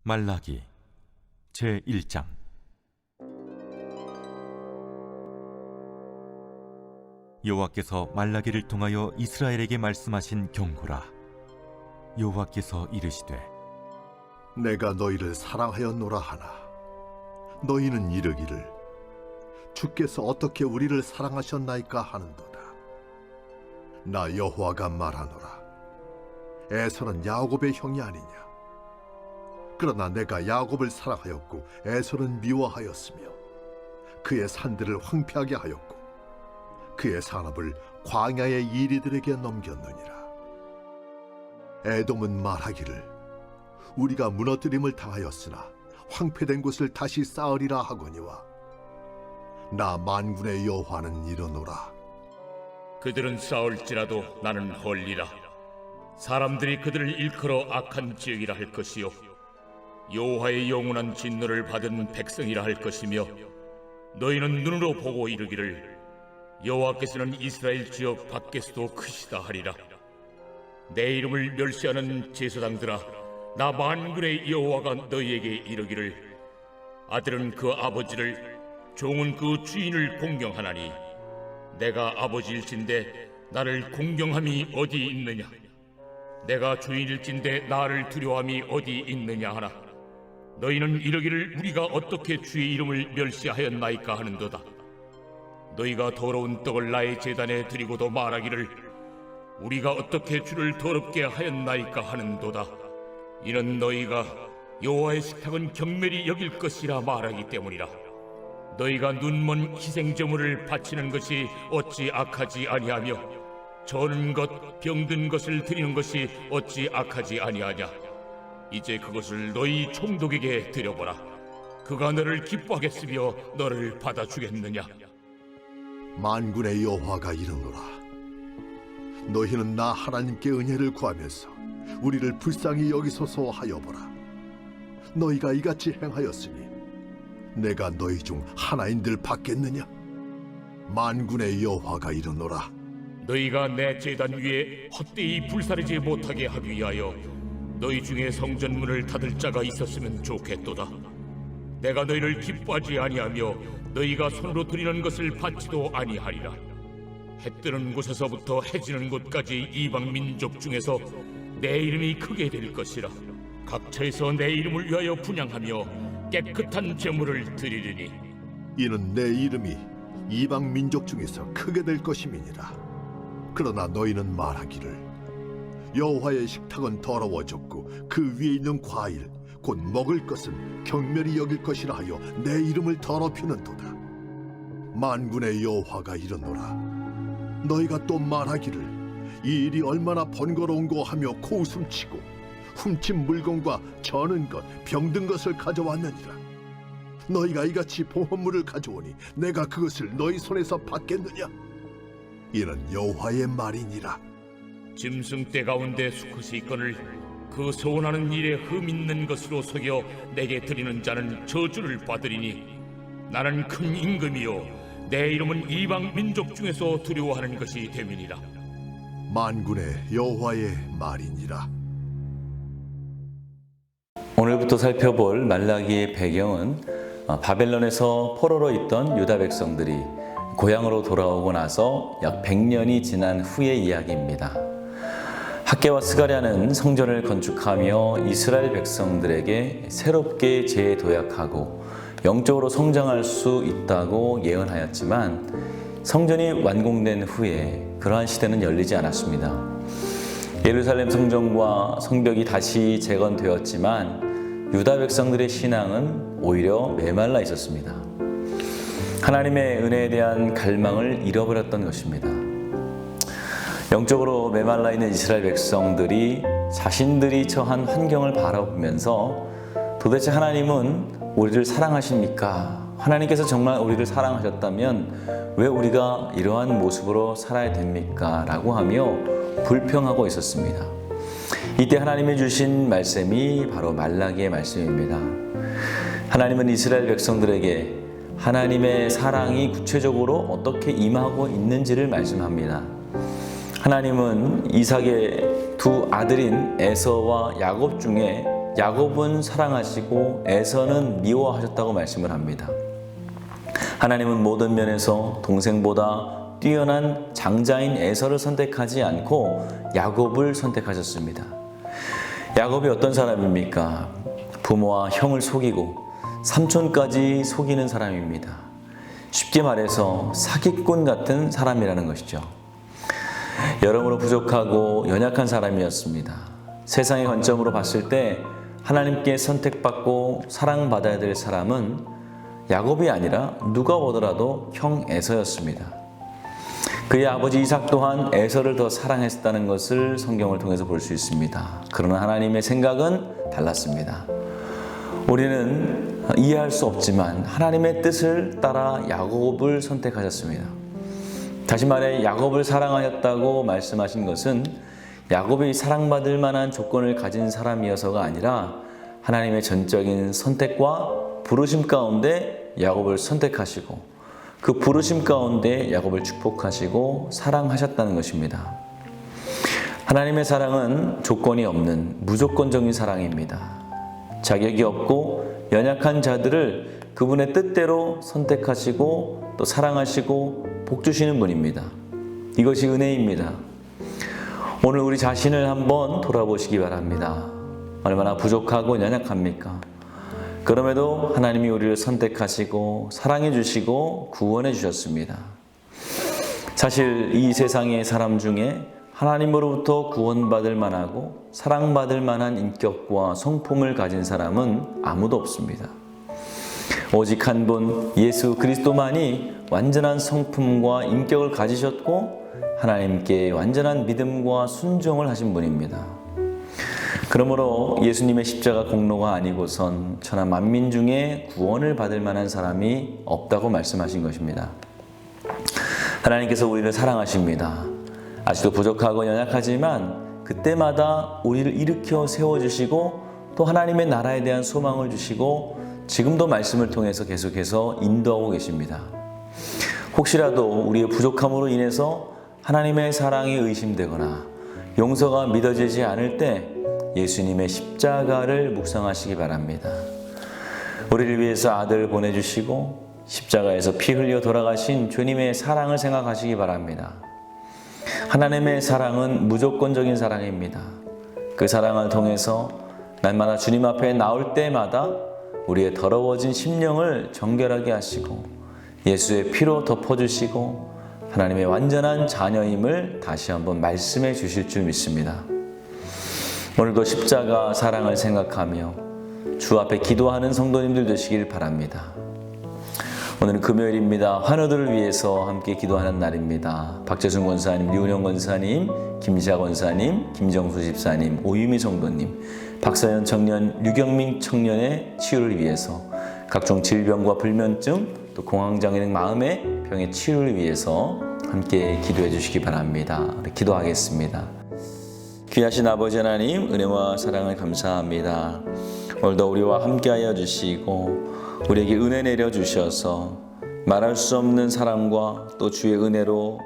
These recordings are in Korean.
말라기 제1장. 여호와께서 말라기를 통하여 이스라엘에게 말씀하신 경고라. 여호와께서 이르시되, 내가 너희를 사랑하였노라 하나 너희는 이르기를 주께서 어떻게 우리를 사랑하셨나이까 하는도다. 나 여호와가 말하노라. 에서는 야곱의 형이 아니냐. 그러나 내가 야곱을 사랑하였고 에서는 미워하였으며 그의 산들을 황폐하게 하였고 그의 산업을 광야의 이리들에게 넘겼느니라. 에돔은 말하기를 우리가 무너뜨림을 당하였으나 황폐된 곳을 다시 쌓으리라 하거니와 나 만군의 여호와는 이르노라. 그들은 싸울지라도 나는 헐리라. 사람들이 그들을 일컬어 악한 지역이라 할 것이요 여호와의 영원한 진노를 받은 백성이라 할 것이며 너희는 눈으로 보고 이르기를 여호와께서는 이스라엘 지역 밖에서도 크시다 하리라. 내 이름을 멸시하는 제사장들아, 나 만군의 여호와가 너희에게 이르기를 아들은 그 아버지를, 종은 그 주인을 공경하나니 내가 아버지일진데 나를 공경함이 어디 있느냐? 내가 주인일진데 나를 두려워함이 어디 있느냐 하나 너희는 이르기를 우리가 어떻게 주의 이름을 멸시하였나이까 하는도다. 너희가 더러운 떡을 나의 제단에 드리고도 말하기를 우리가 어떻게 주를 더럽게 하였나이까 하는도다. 이는 너희가 여호와의 식탁은 경멸히 여길 것이라 말하기 때문이라. 너희가 눈먼 희생제물을 바치는 것이 어찌 악하지 아니하며 저는 것, 병든 것을 드리는 것이 어찌 악하지 아니하냐. 이제 그것을 너희 총독에게 드려보라. 그가 너를 기뻐하겠으며 너를 받아주겠느냐. 만군의 여호와가 이르노라. 너희는 나 하나님께 은혜를 구하면서 우리를 불쌍히 여기소서 하여보라. 너희가 이같이 행하였으니 내가 너희 중 하나인들 받겠느냐. 만군의 여호와가 이르노라. 너희가 내 제단 위에 헛되이 불사르지 못하게 하기 위하여 너희 중에 성전문을 닫을 자가 있었으면 좋겠도다. 내가 너희를 기뻐하지 아니하며 너희가 손으로 드리는 것을 받지도 아니하리라. 해 뜨는 곳에서부터 해 지는 곳까지 이방 민족 중에서 내 이름이 크게 될 것이라. 각처에서 내 이름을 위하여 분향하며 깨끗한 제물을 드리리니 이는 내 이름이 이방 민족 중에서 크게 될 것임이니라. 그러나 너희는 말하기를 여호와의 식탁은 더러워졌고 그 위에 있는 과일 곧 먹을 것은 경멸히 여길 것이라 하여 내 이름을 더럽히는도다. 만군의 여호와가 이르노라. 너희가 또 말하기를 이 일이 얼마나 번거로운고 하며 코웃음치고 훔친 물건과 저는 것, 병든 것을 가져왔느니라. 너희가 이같이 보험물을 가져오니 내가 그것을 너희 손에서 받겠느냐. 이는 여호와의 말이니라. 짐승 떼 가운데 수컷이 있거늘 그 소원하는 일에 흠 있는 것으로 속여 내게 드리는 자는 저주를 받으리니 나는 큰 임금이요 내 이름은 이방 민족 중에서 두려워하는 것이 됨이니라. 만군의 여호와의 말이니라. 오늘부터 살펴볼 말라기의 배경은 바벨론에서 포로로 있던 유다 백성들이 고향으로 돌아오고 나서 약 100년이 지난 후의 이야기입니다. 학개와 스가랴는 성전을 건축하며 이스라엘 백성들에게 새롭게 재도약하고 영적으로 성장할 수 있다고 예언하였지만 성전이 완공된 후에 그러한 시대는 열리지 않았습니다. 예루살렘 성전과 성벽이 다시 재건되었지만 유다 백성들의 신앙은 오히려 메말라 있었습니다. 하나님의 은혜에 대한 갈망을 잃어버렸던 것입니다. 영적으로 메말라 있는 이스라엘 백성들이 자신들이 처한 환경을 바라보면서 도대체 하나님은 우리를 사랑하십니까? 하나님께서 정말 우리를 사랑하셨다면 왜 우리가 이러한 모습으로 살아야 됩니까? 라고 하며 불평하고 있었습니다. 이때 하나님이 주신 말씀이 바로 말라기의 말씀입니다. 하나님은 이스라엘 백성들에게 하나님의 사랑이 구체적으로 어떻게 임하고 있는지를 말씀합니다. 하나님은 이삭의 두 아들인 에서와 야곱 중에 야곱은 사랑하시고 에서는 미워하셨다고 말씀을 합니다. 하나님은 모든 면에서 동생보다 뛰어난 장자인 에서를 선택하지 않고 야곱을 선택하셨습니다. 야곱이 어떤 사람입니까? 부모와 형을 속이고 삼촌까지 속이는 사람입니다. 쉽게 말해서 사기꾼 같은 사람이라는 것이죠. 여러모로 부족하고 연약한 사람이었습니다. 세상의 관점으로 봤을 때 하나님께 선택받고 사랑받아야 될 사람은 야곱이 아니라 누가 보더라도 형 에서였습니다. 그의 아버지 이삭 또한 에서를 더 사랑했다는 것을 성경을 통해서 볼 수 있습니다. 그러나 하나님의 생각은 달랐습니다. 우리는 이해할 수 없지만 하나님의 뜻을 따라 야곱을 선택하셨습니다. 다시 말해 야곱을 사랑하였다고 말씀하신 것은 야곱이 사랑받을 만한 조건을 가진 사람이어서가 아니라 하나님의 전적인 선택과 부르심 가운데 야곱을 선택하시고 그 부르심 가운데 야곱을 축복하시고 사랑하셨다는 것입니다. 하나님의 사랑은 조건이 없는 무조건적인 사랑입니다. 자격이 없고 연약한 자들을 그분의 뜻대로 선택하시고 또 사랑하시고 복주시는 분입니다. 이것이 은혜입니다. 오늘 우리 자신을 한번 돌아보시기 바랍니다. 얼마나 부족하고 연약합니까? 그럼에도 하나님이 우리를 선택하시고 사랑해 주시고 구원해 주셨습니다. 사실 이 세상의 사람 중에 하나님으로부터 구원받을 만하고 사랑받을 만한 인격과 성품을 가진 사람은 아무도 없습니다. 오직 한 분 예수 그리스도만이 완전한 성품과 인격을 가지셨고 하나님께 완전한 믿음과 순종을 하신 분입니다. 그러므로 예수님의 십자가 공로가 아니고선 천하 만민 중에 구원을 받을 만한 사람이 없다고 말씀하신 것입니다. 하나님께서 우리를 사랑하십니다. 아직도 부족하고 연약하지만 그때마다 우리를 일으켜 세워주시고 또 하나님의 나라에 대한 소망을 주시고 지금도 말씀을 통해서 계속해서 인도하고 계십니다. 혹시라도 우리의 부족함으로 인해서 하나님의 사랑에 의심되거나 용서가 믿어지지 않을 때 예수님의 십자가를 묵상하시기 바랍니다. 우리를 위해서 아들을 보내주시고 십자가에서 피 흘려 돌아가신 주님의 사랑을 생각하시기 바랍니다. 하나님의 사랑은 무조건적인 사랑입니다. 그 사랑을 통해서 날마다 주님 앞에 나올 때마다 우리의 더러워진 심령을 정결하게 하시고 예수의 피로 덮어주시고 하나님의 완전한 자녀임을 다시 한번 말씀해 주실 줄 믿습니다. 오늘도 십자가 사랑을 생각하며 주 앞에 기도하는 성도님들 되시길 바랍니다. 오늘은 금요일입니다. 환우들을 위해서 함께 기도하는 날입니다. 박재순 권사님, 류은영 권사님, 김지아 권사님, 김정수 집사님, 오유미 성도님, 박사연 청년, 류경민 청년의 치유를 위해서 각종 질병과 불면증, 또 공황장애 등 마음의 병의 치유를 위해서 함께 기도해 주시기 바랍니다. 우리 기도하겠습니다. 귀하신 아버지 하나님, 은혜와 사랑을 감사합니다. 오늘도 우리와 함께하여 주시고 우리에게 은혜 내려주셔서 말할 수 없는 사랑과 또 주의 은혜로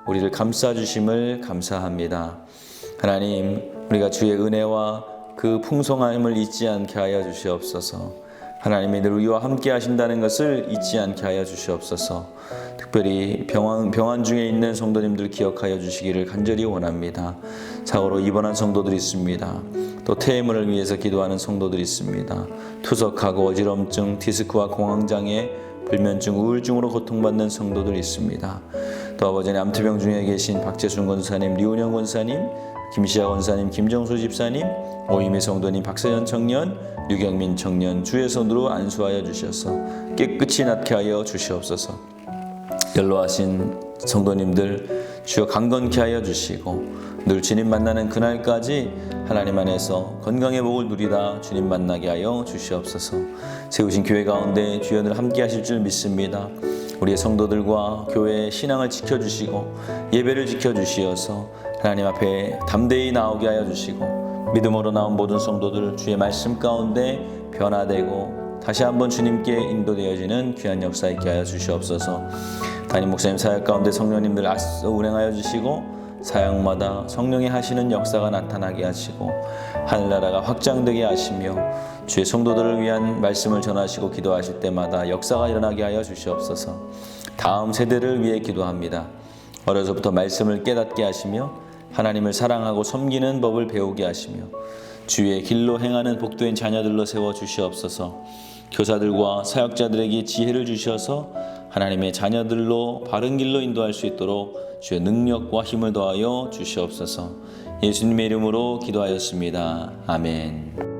우리를 감싸주심을 감사합니다. 하나님, 우리가 주의 은혜와 그 풍성함을 잊지 않게 하여 주시옵소서. 하나님이 늘 우리와 함께 하신다는 것을 잊지 않게 하여 주시옵소서. 특별히 병환 중에 있는 성도님들 기억하여 주시기를 간절히 원합니다. 사고로 입원한 성도들이 있습니다. 또 퇴임을 위해서 기도하는 성도들이 있습니다. 투석하고 어지럼증, 디스크와 공황장애, 불면증, 우울증으로 고통받는 성도들이 있습니다. 또 아버지 암투병 중에 계신 박재순 권사님, 류은영 권사님, 김시아 권사님, 김정수 집사님, 오임의 성도님, 박세현 청년, 류경민 청년 주의 손으로 안수하여 주셔서 깨끗이 낫게 하여 주시옵소서. 연로하신 성도님들 주여 강건케 하여 주시고 늘 주님 만나는 그날까지 하나님 안에서 건강의 복을 누리다 주님 만나게 하여 주시옵소서. 세우신 교회 가운데 주여 늘 함께 하실 줄 믿습니다. 우리의 성도들과 교회의 신앙을 지켜주시고 예배를 지켜주시어서 하나님 앞에 담대히 나오게 하여 주시고 믿음으로 나온 모든 성도들 주의 말씀 가운데 변화되고 다시 한번 주님께 인도되어지는 귀한 역사 있게 하여 주시옵소서. 담임 목사님 사역 가운데 성령님들 운행하여 주시고 사역마다 성령의 하시는 역사가 나타나게 하시고 하늘나라가 확장되게 하시며 주의 성도들을 위한 말씀을 전하시고 기도하실 때마다 역사가 일어나게 하여 주시옵소서. 다음 세대를 위해 기도합니다. 어려서부터 말씀을 깨닫게 하시며 하나님을 사랑하고 섬기는 법을 배우게 하시며 주의 길로 행하는 복된 자녀들로 세워 주시옵소서. 교사들과 사역자들에게 지혜를 주셔서 하나님의 자녀들로 바른 길로 인도할 수 있도록 주의 능력과 힘을 더하여 주시옵소서. 예수님의 이름으로 기도하였습니다. 아멘.